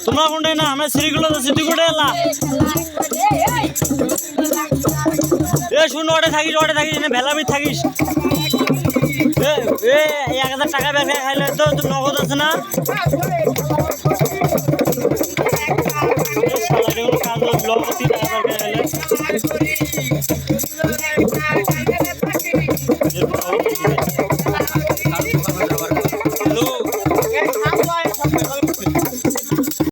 তোমরা কোনটা না আমরা শ্রীগুলো সিদ্ধি করে এলাম শুন ওটা থাকিস ভেলাবি থাকিস 1000 টাকা ব্যাগে খাইলে তো নগদ আছে না কাজ লগতি টাকা ব্যাগে খাইলে